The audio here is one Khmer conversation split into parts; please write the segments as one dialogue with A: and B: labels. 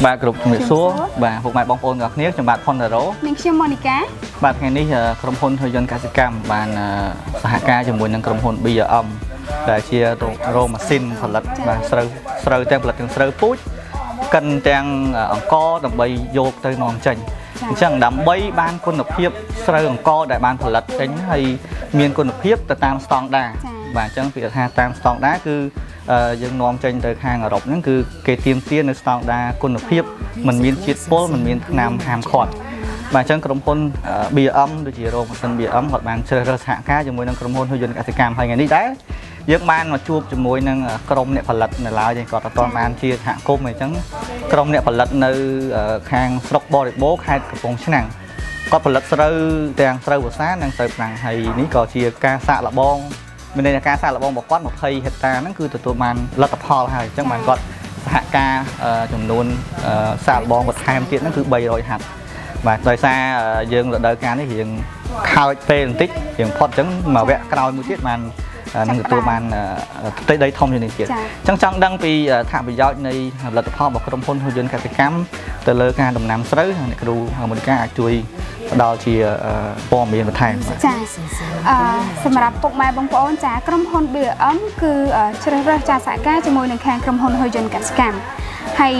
A: បាទគ្រប់ជំរាបសួរបាទពុកម៉ែបងប្អូនទាំងអស់គ្នាខ្ញុំបាទផុនតារ៉ូ
B: និងខ្ញុំម៉ូនីកា
A: បាទថ្ងៃនេះក្រុមហ៊ុនហុយន្តកសិកម្មបានសហការជាមួយនឹងក្រុមហ៊ុន BRM ដែលជារោម៉ាស៊ីនផលិតបាទស្រូវទាំងផលិតទាំងស្រូវពូជកិនទាំងអង្ករដើម្បីយកទៅនាំចេញអញ្ចឹងដើម្បីបានគុណភាពស្រូវអង្ករដែលបានផលិតចេញហើយមានគុណភាពទៅតាមស្តង់ដារបាទអញ្ចឹងពីថាតាមស្តង់ដារគឺយើងនាំចេញទៅខាងអឺរ៉ុបហ្នឹងគឺគេទាមទារនៅស្តង់ដារគុណភាពមិនមានជាតិពុលមិនមានថ្នាំហាមឃាត់បាទអញ្ចឹងក្រុមហ៊ុន BRM ដូចជារោងម៉ាស៊ីន BRM គាត់បានជ្រើសរើសសហការជាមួយនឹងក្រុមហ៊ុនហុយន្តកសិកម្មហើយថ្ងៃនេះដែរយើងបានមកជួបជាមួយនឹងក្រុមអ្នកផលិតនៅឡើយគាត់អត់ទាន់បានជាសហគមន៍អញ្ចឹងក្រុមអ្នកផលិតនៅខាងស្រុកបរិបូរខេត្តកំពង់ឆ្នាំងគាត់ផលិតស្រូវទាំងស្រូវវស្សានិងស្រូវប្រាំងហើយនេះក៏ជាការសាកល្បងមានន័យថាការសាកល្បងរបស់គាត់20ហិកតាហ្នឹងគឺទទួលបានលទ្ធផលហើយអញ្ចឹងបានគាត់សហការចំនួនសាកល្បងបន្ថែមទៀតហ្នឹងគឺ300ហាត់បាទដោយសារយើងរដូវកាលនេះរៀងខើចពេលបន្តិចរៀងផុតអញ្ចឹងមកវគ្គក្រោយមួយទៀតបាននឹងទទួលបានផ្ទៃដីធំជាងនេះទៀតអញ្ចឹងចង់ដឹងពីអត្ថប្រយោជន៍នៃផលិតផលរបស់ក្រុមហ៊ុនហុយន្តកសិកម្មទៅលើការដំណាំស្រូវអ្នកគ្រូម៉ូនីកាអាចជួយផ្ដល់ជាព័ត៌មានបន្ថែម
B: ចាសម្រាប់ពុកម៉ែបងប្អូនចាក្រុមហ៊ុន BRM គឺជ្រើសរើសសហការជាមួយនឹងខាងក្រុមហ៊ុនហុយន្តកសិកម្មហើយ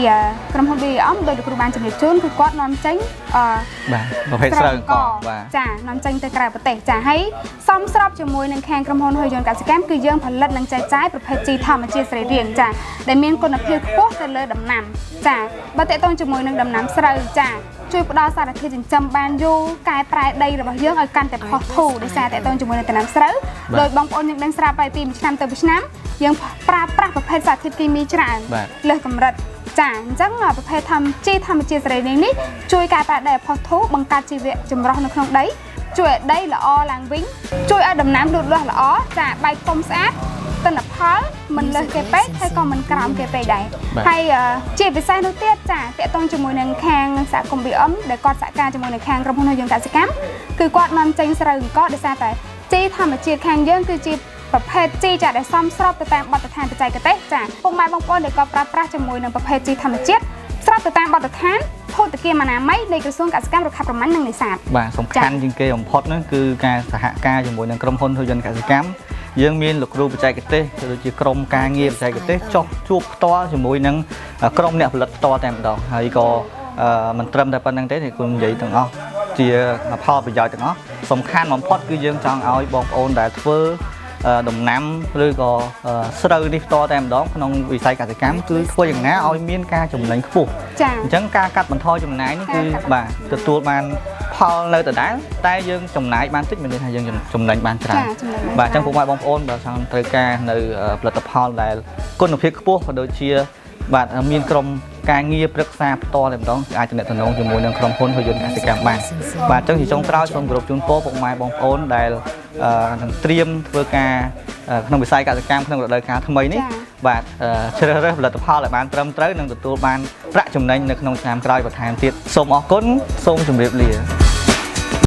B: ក្រុមហ៊ុន BRM ដោយលោកគ្រូបានជំរាបជូនគឺគាត់នាំចេញ
A: បាទប្រភេទស្រូវអង្ករ
B: បាទចានាំចេញទៅក្រៅប្រទេសចាហើយសមស្របជាមួយនឹងខាងក្រុមហ៊ុនហុយន្តកសិកម្មគឺយើងផលិតនិងចែកចាយប្រភេទជីធម្មជាតិស្រីរៀងចាដែលមានគុណភាពខ្ពស់ទៅលើដំណាំចាបើតេតងជាមួយនឹងដំណាំស្រូវចាជួយផ្ដល់សារធាតុចិញ្ចឹមបានយូរកែប្រែដីរបស់យើងឲ្យកាន់តែផុសធូរដោយសារតេតងជាមួយនឹងដំណាំស្រូវដោយបងប្អូនយើងដឹងស្រាប់ហើយពីមួយឆ្នាំទៅមួយឆ្នាំយើងប្រើប្រាស់ប្រភេទសារធាតុគីមីច្រើនលើសកម្រិតចាអញ្ចឹងប្រភេទធម្មជាតិសេរីនេះជួយកែប្រែដីឲ្យផុសធូរបង្កើតជីវៈចម្រុះនៅក្នុងដីជួយឲ្យដីល្អឡើងវិញជួយឲ្យដំណាំលូតលាស់ល្អចាបែកគុំស្អាតទិន្នផលមិនលើសគេពេកហើយក៏មិនក្រោមគេពេកដែរហើយជាពិសេសនោះទៀតចាតកតងជាមួយនឹងខាងសហគមន៍ BRM ដែលគាត់សហការជាមួយនឹងខាងក្រុមហ៊ុនហុយន្តកសិកម្មគឺគាត់នាំចេញស្រូវអង្ករដោយសារតែជីធម្មជាតិខាងយើងគឺជាប្រភេទជីចាដែលសមស្របទៅតាមបទដ្ឋានបច្ចេកទេសចាពុកម៉ែបងប្អូនដែលក៏ប្រើប្រាស់ជាមួយនឹងប្រភេទជីធម្មជាតិស្របទៅតាមបទដ្ឋានភូតគាមអនាម័យនៃក្រសួងកសិកម្មរុក្ខាប្រមាញ់និងនេសាទ
A: បាទសំខាន់ជាងគេបំផុតហ្នឹងគឺការសហការជាមួយនឹងក្រុមហ៊ុនហុយន្តកសិកម្មយើងមានលោកគ្រូបច្ចេកទេសដូចជាក្រុមការងារបច្ចេកទេសចុះជួបផ្ទាល់ជាមួយនឹងក្រុមអ្នកផលិតផ្ទាល់តែម្ដងហើយក៏មិនត្រឹមតែប៉ុណ្្នឹងទេគឺនិយាយទាំងអស់ជាផលប្រយោជន៍ទាំងអស់សំខាន់បំផុតគឺយើងចង់ឲ្យបងប្អូនដែលធ្វើដំណាំឬក៏ស្រូវនេះផ្ទាល់តែម្ដងក្នុងវិស័យកសិកម្មគឺធ្វើយ៉ាងណាឲ្យមានការចំណេញខ្ពស់អញ្ចឹងការកាត់បន្ថយចំណាយនេះគឺបាទទទួលបានផលនៅដដែលតែយើងចំណាយបានតិចមានន័យថាយើងចំណេញបានច្រើនបាទអញ្ចឹងពុកម៉ែបងប្អូនបើចង់ត្រូវការនៅផលិតផលដែលគុណភាពខ្ពស់ក៏ដូចជាបាទមានក្រុមការងារប្រឹក្សាផ្ទាល់តែម្ដងអាចទំនាក់ទំនងជាមួយនឹងក្រុមហ៊ុនហុយន្តកសិកម្មបានបាទអញ្ចឹងជាចុងក្រោយសូមគោរពជូនពរពុកម៉ែបងប្អូនដែលនឹងត្រៀមធ្វើការក្នុងវិស័យកសិកម្មក្នុងរដូវកាលថ្មីនេះបាទជ្រើសរើសផលិតផលឲ្យបានត្រឹមត្រូវនិងទទួលបានប្រាក់ចំណេញនៅក្នុងឆ្នាំក្រោយបន្ថែមទៀតសូមអរគុណសូមជម្រាបលា